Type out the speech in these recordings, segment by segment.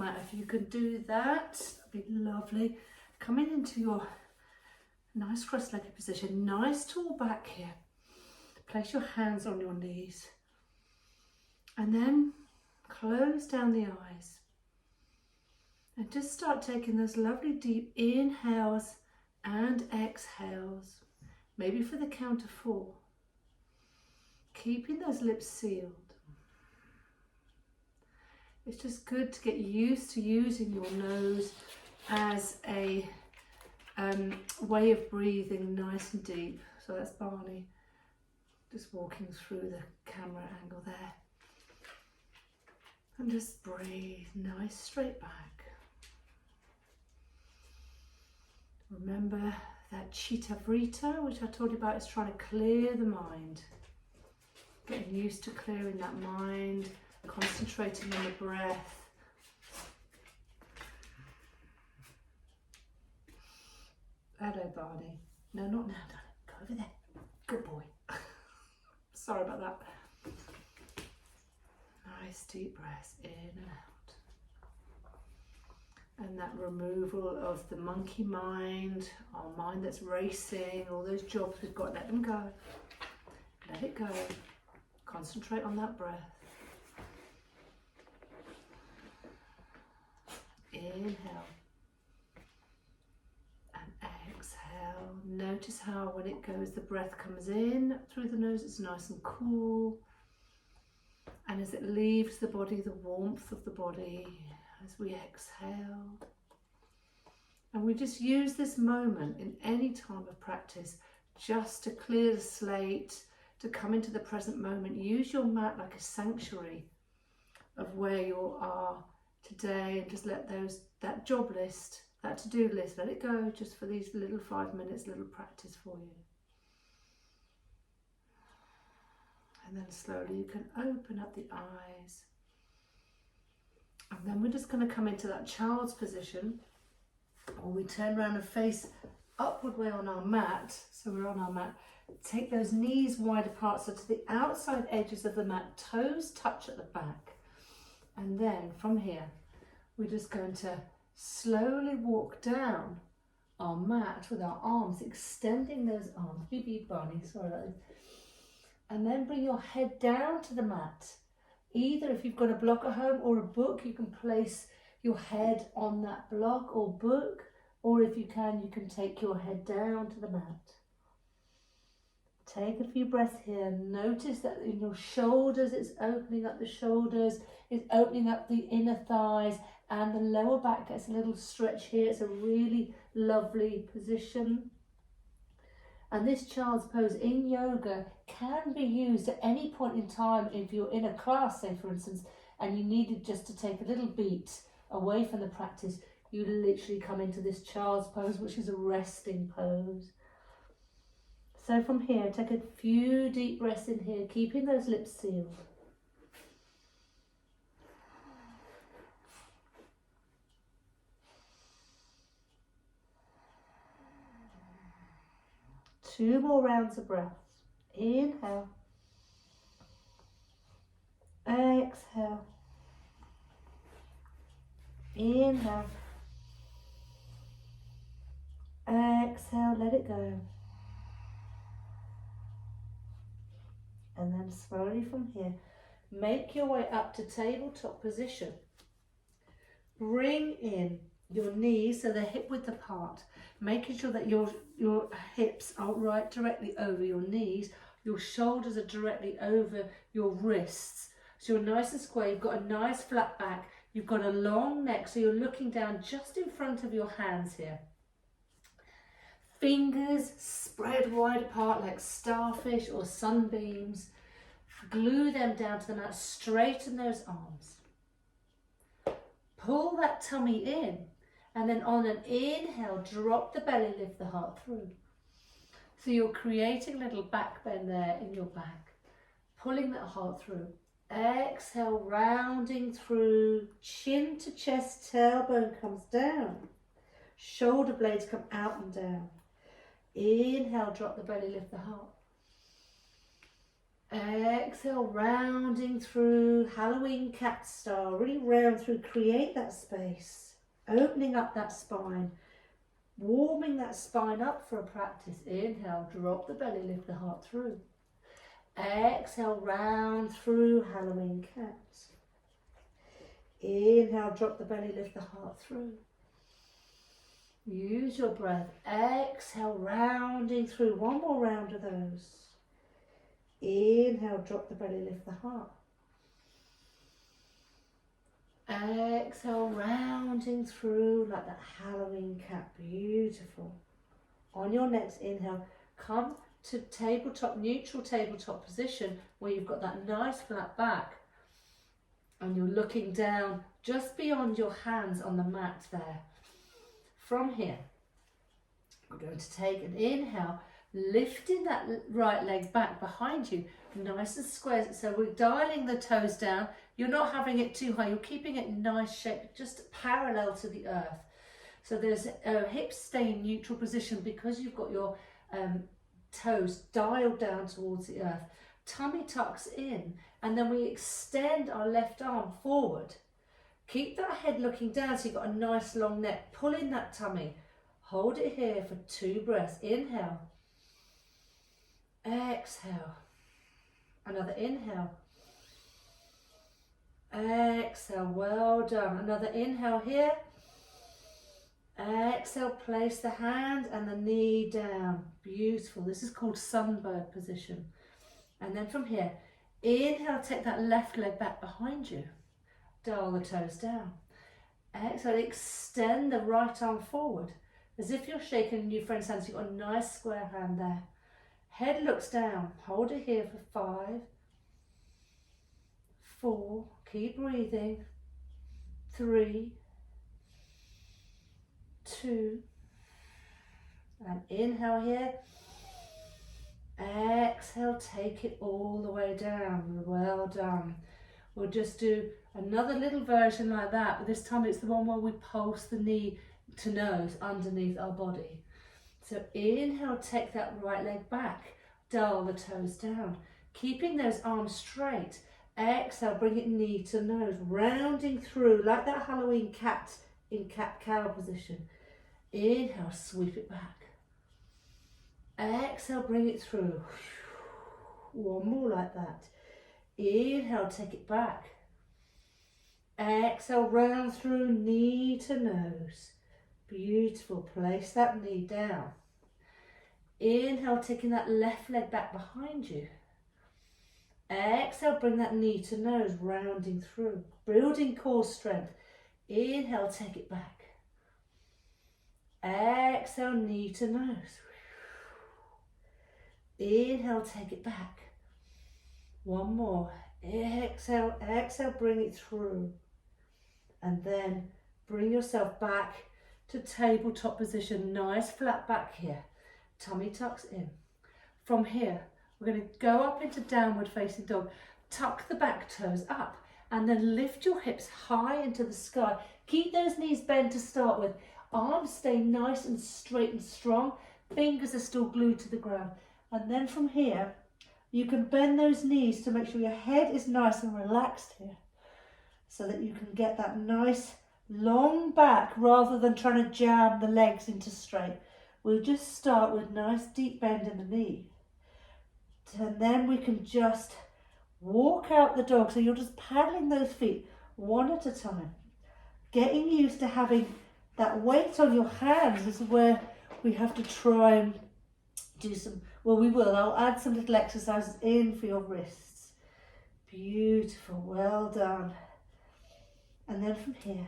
mat. If you can do that, that'd be lovely. Coming into your nice cross-legged position, nice tall back here. Place your hands on your knees and then close down the eyes and just start taking those lovely deep inhales and exhales, maybe for the count of 4. Keeping those lips sealed. It's just good to get used to using your nose as a way of breathing nice and deep. So that's Barney just walking through the camera angle there. And just breathe nice straight back. Remember that Chitta Vritta, which I told you about, is trying to clear the mind. Getting used to clearing that mind, concentrating on the breath. Hello, Barney. No, not now, darling. Go over there. Good boy. Sorry about that. Nice deep breaths in and out. And that removal of the monkey mind, our mind that's racing, all those jobs we've got, let them go. Let it go. Concentrate on that breath. Inhale. And exhale. Notice how when it goes, the breath comes in through the nose, it's nice and cool. And as it leaves the body, the warmth of the body as we exhale. And we just use this moment in any time of practice just to clear the slate, to come into the present moment. Use your mat like a sanctuary of where you are today, and just let that job list, that to-do list, let it go just for these little 5 minutes, little practice for you. And then slowly you can open up the eyes. And then we're just going to come into that child's position, or we turn around and face upward way on our mat. So we're on our mat. Take those knees wide apart, so to the outside edges of the mat, toes touch at the back. And then from here, we're just going to slowly walk down our mat with our arms, extending those arms. Beep, beep, Barney, sorry about this. And then bring your head down to the mat. Either if you've got a block at home or a book, you can place your head on that block or book, or if you can take your head down to the mat. Take a few breaths here. Notice that in your shoulders, it's opening up the shoulders, it's opening up the inner thighs, and the lower back gets a little stretch here. It's a really lovely position. And this child's pose in yoga can be used at any point in time. If you're in a class, say for instance, and you needed just to take a little beat away from the practice, you literally come into this child's pose, which is a resting pose. So from here, take a few deep breaths in here, keeping those lips sealed. Two more rounds of breaths. Inhale. Exhale. Inhale. Exhale, let it go. And then slowly from here, make your way up to tabletop position. Bring in your knees so they're hip width apart, making sure that your hips are right directly over your knees, your shoulders are directly over your wrists. So you're nice and square, you've got a nice flat back, you've got a long neck, so you're looking down just in front of your hands here. Fingers spread wide apart like starfish or sunbeams. Glue them down to the mat, straighten those arms. Pull that tummy in, and then on an inhale, drop the belly, lift the heart through. So you're creating a little back bend there in your back, pulling that heart through. Exhale, rounding through, chin to chest, tailbone comes down. Shoulder blades come out and down. Inhale, drop the belly, lift the heart. Exhale, rounding through, Halloween cat style, really round through, create that space, opening up that spine, warming that spine up for a practice. Inhale, drop the belly, lift the heart through. Exhale, round through, Halloween cat. Inhale, drop the belly, lift the heart through. Use your breath. Exhale, rounding through. One more round of those. Inhale, drop the belly, lift the heart. Exhale, rounding through like that Halloween cat. Beautiful. On your next inhale, come to tabletop, neutral tabletop position where you've got that nice flat back and you're looking down just beyond your hands on the mat there. From here, we're going to take an inhale, lifting that right leg back behind you, nice and square. So we're dialing the toes down. You're not having it too high. You're keeping it nice shape, just parallel to the earth. So there's hips stay in neutral position because you've got your toes dialed down towards the earth. Tummy tucks in, and then we extend our left arm forward. Keep that head looking down so you've got a nice long neck. Pull in that tummy. Hold it here for 2 breaths. Inhale. Exhale. Another inhale. Exhale. Well done. Another inhale here. Exhale. Place the hand and the knee down. Beautiful. This is called sunbird position. And then from here, inhale, take that left leg back behind you. Dial the toes down. Exhale, extend the right arm forward as if you're shaking your friend's hand. So you've got a nice square hand there. Head looks down. Hold it here for 5, 4, keep breathing. 3, 2, and inhale here. Exhale, take it all the way down. Well done. We'll just do another little version like that, but this time it's the one where we pulse the knee to nose underneath our body. So inhale, take that right leg back, dial the toes down, keeping those arms straight. Exhale, bring it knee to nose, rounding through like that Halloween cat in cat-cow position. Inhale, sweep it back. Exhale, bring it through. One more like that. Inhale, take it back. Exhale, round through, knee to nose. Beautiful. Place that knee down. Inhale, taking that left leg back behind you. Exhale, bring that knee to nose, rounding through. Building core strength. Inhale, take it back. Exhale, knee to nose. Inhale, take it back. One more. Exhale, exhale, bring it through. And then bring yourself back to tabletop position. Nice flat back here. Tummy tucks in. From here, we're going to go up into downward facing dog. Tuck the back toes up and then lift your hips high into the sky. Keep those knees bent to start with. Arms stay nice and straight and strong. Fingers are still glued to the ground. And then from here, you can bend those knees to make sure your head is nice and relaxed here, so that you can get that nice long back rather than trying to jam the legs into straight. We'll just start with nice deep bend in the knee. And then we can just walk out the dog. So you're just paddling those feet one at a time. Getting used to having that weight on your hands is where we have to try and do some, well, we will. I'll add some little exercises in for your wrists. Beautiful, well done. And then from here,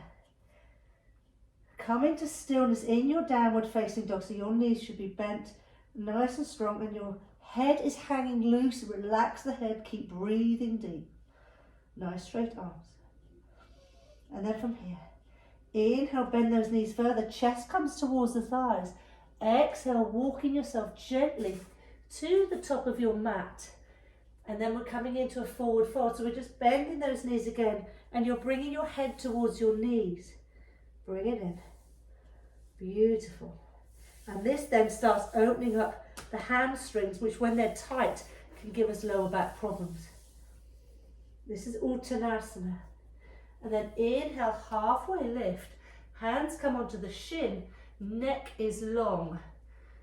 come into stillness in your downward facing dog. So your knees should be bent nice and strong and your head is hanging loose. Relax the head, keep breathing deep. Nice straight arms. And then from here, inhale, bend those knees further. Chest comes towards the thighs. Exhale, walking yourself gently to the top of your mat. And then we're coming into a forward fold. So we're just bending those knees again. And you're bringing your head towards your knees. Bring it in. Beautiful. And this then starts opening up the hamstrings, which when they're tight, can give us lower back problems. This is Uttanasana. And then inhale, halfway lift. Hands come onto the shin. Neck is long.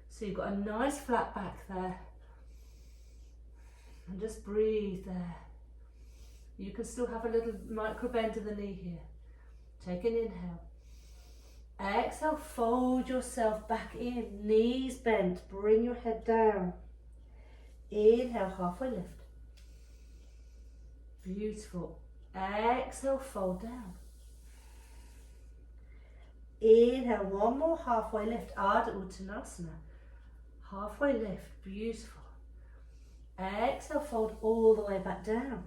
So you've got a nice flat back there. And just breathe there. You can still have a little micro bend of the knee here. Take an inhale. Exhale, fold yourself back in. Knees bent. Bring your head down. Inhale, halfway lift. Beautiful. Exhale, fold down. Inhale, one more halfway lift. Ardha Uttanasana. Halfway lift. Beautiful. Exhale, fold all the way back down.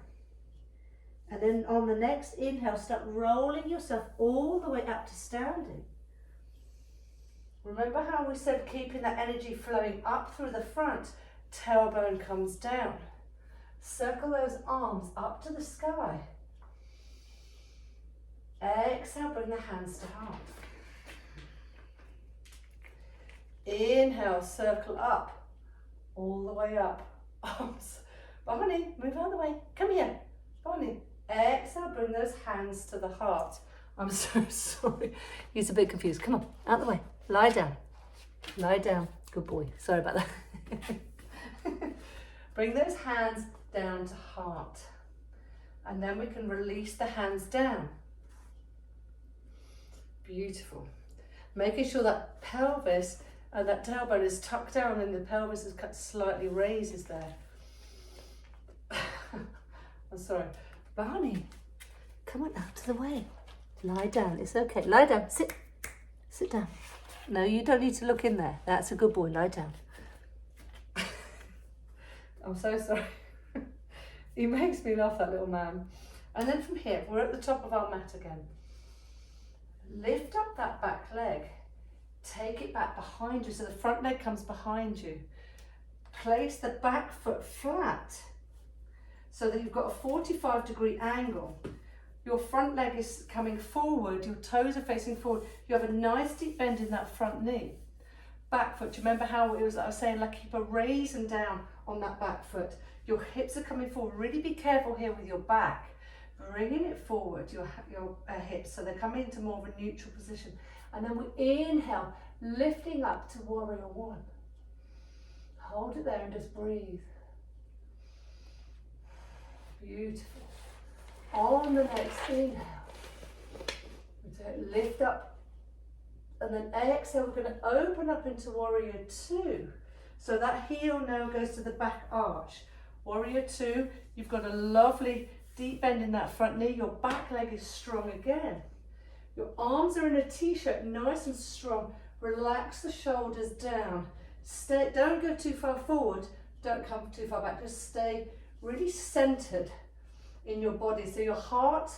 And then on the next inhale, start rolling yourself all the way up to standing. Remember how we said keeping that energy flowing up through the front, tailbone comes down. Circle those arms up to the sky. Exhale, bring the hands to heart. Inhale, circle up, all the way up. Arms. Barney, move out of the way. Come here. Barney. Exhale, bring those hands to the heart. I'm so sorry. He's a bit confused. Come on, out of the way. Lie down. Lie down. Good boy. Sorry about that. Bring those hands down to heart. And then we can release the hands down. Beautiful. Making sure that pelvis and that tailbone is tucked down and the pelvis is cut slightly raises there. I'm sorry. Barney, come on out of the way. Lie down. It's okay. Lie down. Sit. Sit down. No, you don't need to look in there. That's a good boy. Lie down. I'm so sorry. He makes me laugh, that little man. And then from here, we're at the top of our mat again. Lift up that back leg. Take it back behind you so the front leg comes behind you. Place the back foot flat so that you've got a 45-degree angle. Your front leg is coming forward, your toes are facing forward. You have a nice deep bend in that front knee. Back foot, do you remember how it was, I was saying, like keep a raise and down on that back foot. Your hips are coming forward. Really be careful here with your back. Bringing it forward, your hips, so they're coming into more of a neutral position. And then we inhale, lifting up to warrior one. Hold it there and just breathe. Beautiful. On the next inhale, lift up, and then exhale, we're going to open up into warrior two. So that heel now goes to the back arch. Warrior two, you've got a lovely deep bend in that front knee. Your back leg is strong again. Your arms are in a T-shape, nice and strong. Relax the shoulders down. Stay, don't go too far forward. Don't come too far back. Just stay really centered in your body. So your heart,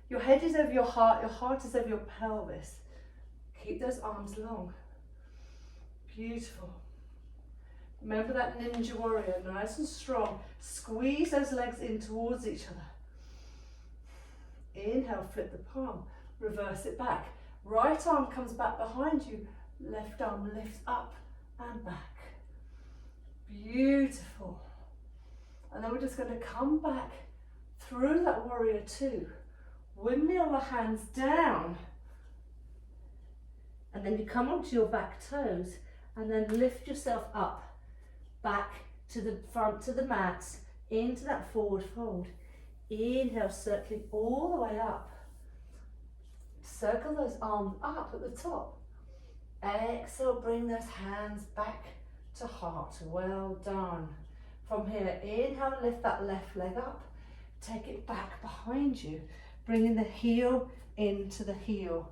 your head is over your heart is over your pelvis. Keep those arms long. Beautiful. Remember that ninja warrior, nice and strong. Squeeze those legs in towards each other. Inhale, flip the palm, reverse it back. Right arm comes back behind you, left arm lifts up and back. Beautiful. And then we're just going to come back through that warrior two. Windmill the hands down. And then you come onto your back toes and then lift yourself up, back to the front, to the mats, into that forward fold. Inhale, circling all the way up. Circle those arms up at the top. Exhale, bring those hands back to heart. Well done. From here, inhale, lift that left leg up. Take it back behind you. Bringing the heel into the heel,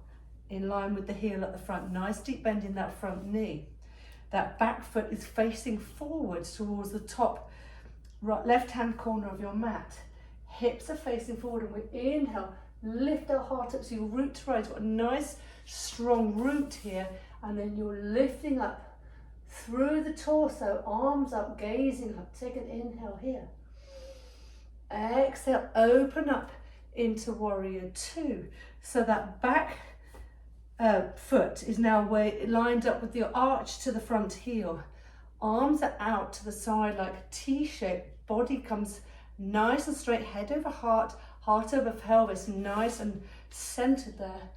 in line with the heel at the front. Nice deep bend in that front knee. That back foot is facing forwards towards the top right, left-hand corner of your mat. Hips are facing forward, and we inhale, lift our heart up so your root to rise. Got a nice strong root here, and then you're lifting up through the torso, arms up, gazing up. Take an inhale here. Exhale, open up into warrior two. So that back foot is now lined up with your arch to the front heel. Arms are out to the side like a T-shape, body comes nice and straight, head over heart, heart over pelvis, nice and centered there.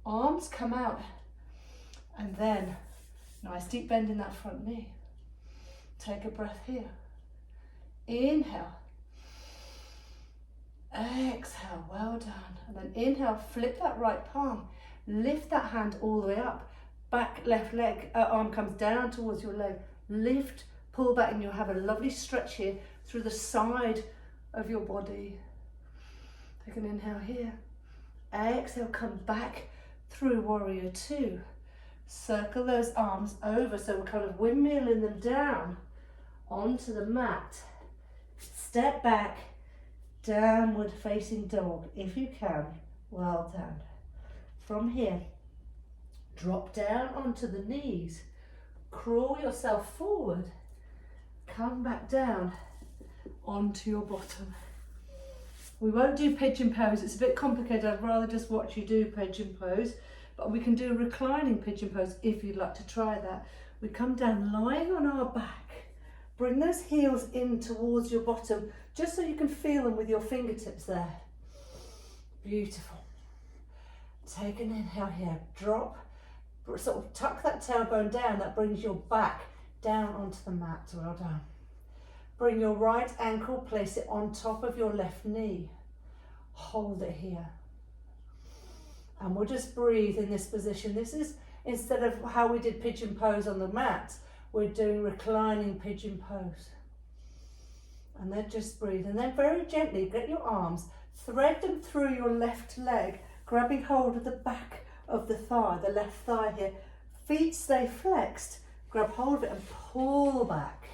Arms come out, and then nice deep bend in that front knee. Take a breath here. Inhale. Exhale, well done. And then inhale, flip that right palm. Lift that hand all the way up. Back left leg, arm comes down towards your leg. Lift, pull back, and you'll have a lovely stretch here through the side of your body. Take an inhale here. Exhale, come back through warrior two. Circle those arms over, so we're kind of windmilling them down onto the mat. Step back, downward facing dog, if you can. Well done. From here, drop down onto the knees. Crawl yourself forward. Come back down onto your bottom. We won't do pigeon pose. It's a bit complicated. I'd rather just watch you do pigeon pose. But we can do a reclining pigeon pose if you'd like to try that. We come down lying on our back. Bring those heels in towards your bottom, just so you can feel them with your fingertips there. Beautiful. Take an inhale here. Drop. Sort of tuck that tailbone down. That brings your back down onto the mat. Well done. Bring your right ankle, place it on top of your left knee. Hold it here. And we'll just breathe in this position. This is, instead of how we did pigeon pose on the mat, we're doing reclining pigeon pose. And then just breathe. And then very gently get your arms, thread them through your left leg, grabbing hold of the back of the thigh, the left thigh here. Feet stay flexed. Grab hold of it and pull back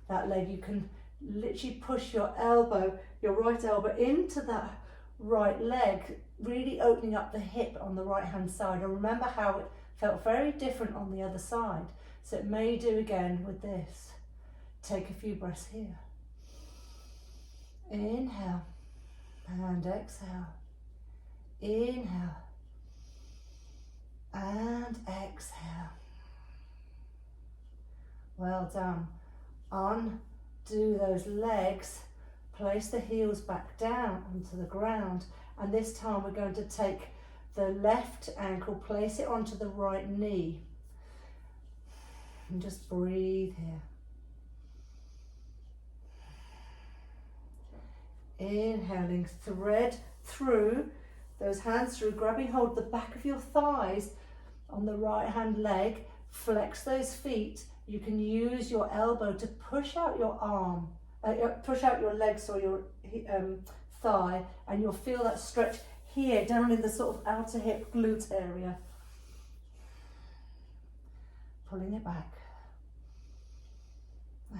that leg. You can literally push your elbow, your right elbow into that right leg, really opening up the hip on the right hand side. And remember how it felt very different on the other side. So it may do again with this. Take a few breaths here. Inhale and exhale. Inhale and exhale. Well done. Undo those legs. Place the heels back down onto the ground. And this time we're going to take the left ankle, place it onto the right knee. And just breathe here. Inhaling, thread through those hands through, grabbing hold of the back of your thighs on the right hand leg. Flex those feet. You can use your elbow to push out your arm, push out your legs or your thigh, and you'll feel that stretch here down in the sort of outer hip glute area. Pulling it back.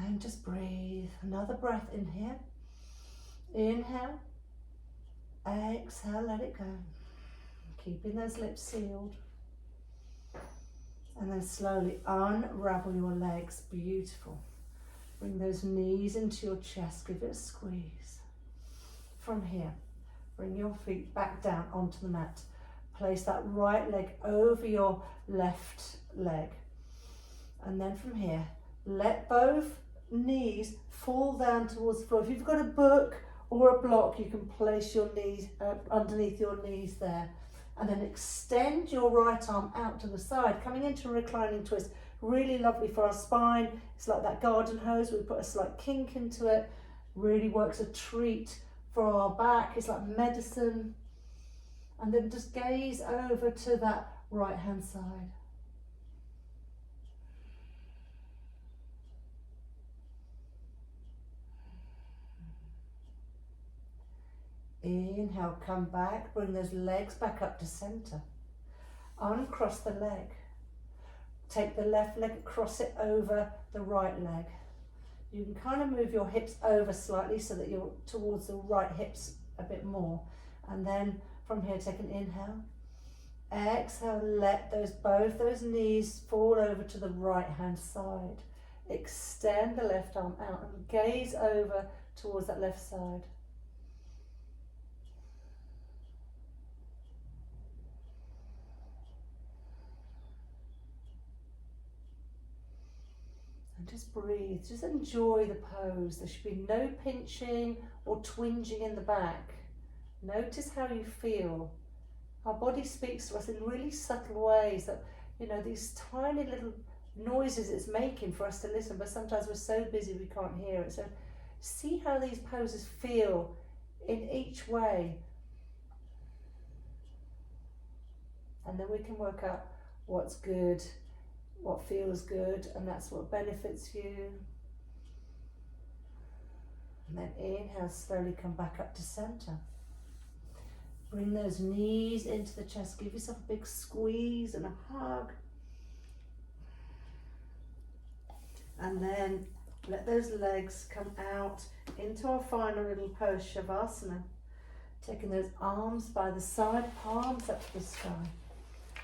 And just breathe. Another breath in here. Inhale. Exhale, let it go. Keeping those lips sealed. And then slowly unravel your legs. Beautiful. Bring those knees into your chest. Give it a squeeze. From here, bring your feet back down onto the mat. Place that right leg over your left leg. And then from here, let both knees fall down towards the floor. If you've got a book or a block, you can place your knees underneath your knees there. And then extend your right arm out to the side, coming into a reclining twist. Really lovely for our spine. It's like that garden hose. We put a slight kink into it. Really works a treat for our back. It's like medicine. And then just gaze over to that right hand side. Inhale, come back, bring those legs back up to center. Uncross the leg. Take the left leg, cross it over the right leg. You can kind of move your hips over slightly so that you're towards the right hips a bit more. And then from here, take an inhale. Exhale, let both those knees fall over to the right hand side. Extend the left arm out and gaze over towards that left side. And just breathe, just enjoy the pose. There should be no pinching or twinging in the back. Notice how you feel. Our body speaks to us in really subtle ways that, you know, these tiny little noises it's making for us to listen, but sometimes we're so busy we can't hear it. So see how these poses feel in each way. And then we can work out what's good, what feels good, and that's what benefits you. And then inhale, slowly come back up to center. Bring those knees into the chest, give yourself a big squeeze and a hug. And then let those legs come out into our final little pose, Shavasana. Taking those arms by the side, palms up to the sky.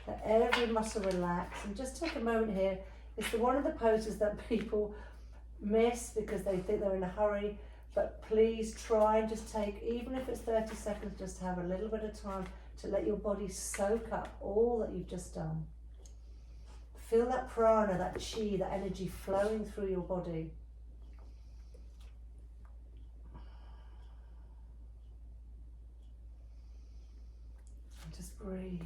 Let every muscle relax, and just take a moment here. It's one of the poses that people miss because they think they're in a hurry, but please try and just take, even if it's 30 seconds, just have a little bit of time to let your body soak up all that you've just done. Feel that prana, that chi, that energy flowing through your body. And just breathe.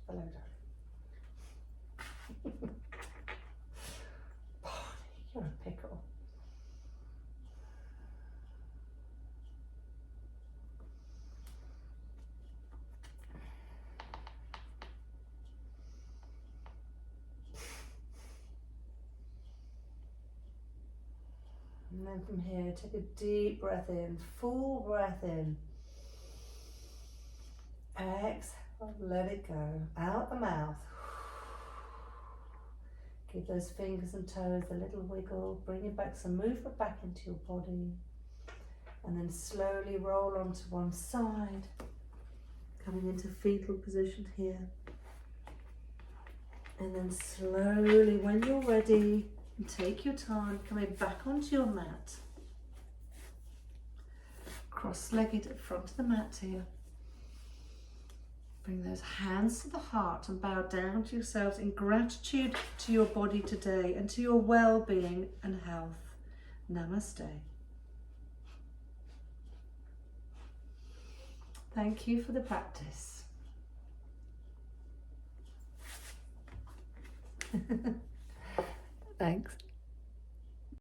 Hello, darling. Barney, you're a pickle. And then from here, take a deep breath in, full breath in. Exhale, let it go, out the mouth. Give those fingers and toes a little wiggle, bring it back, some movement back into your body. And then slowly roll onto one side, coming into fetal position here. And then slowly, when you're ready, and take your time, coming back onto your mat. Cross-legged at front of the mat here. Bring those hands to the heart and bow down to yourselves in gratitude to your body today and to your well-being and health. Namaste. Thank you for the practice. Thanks.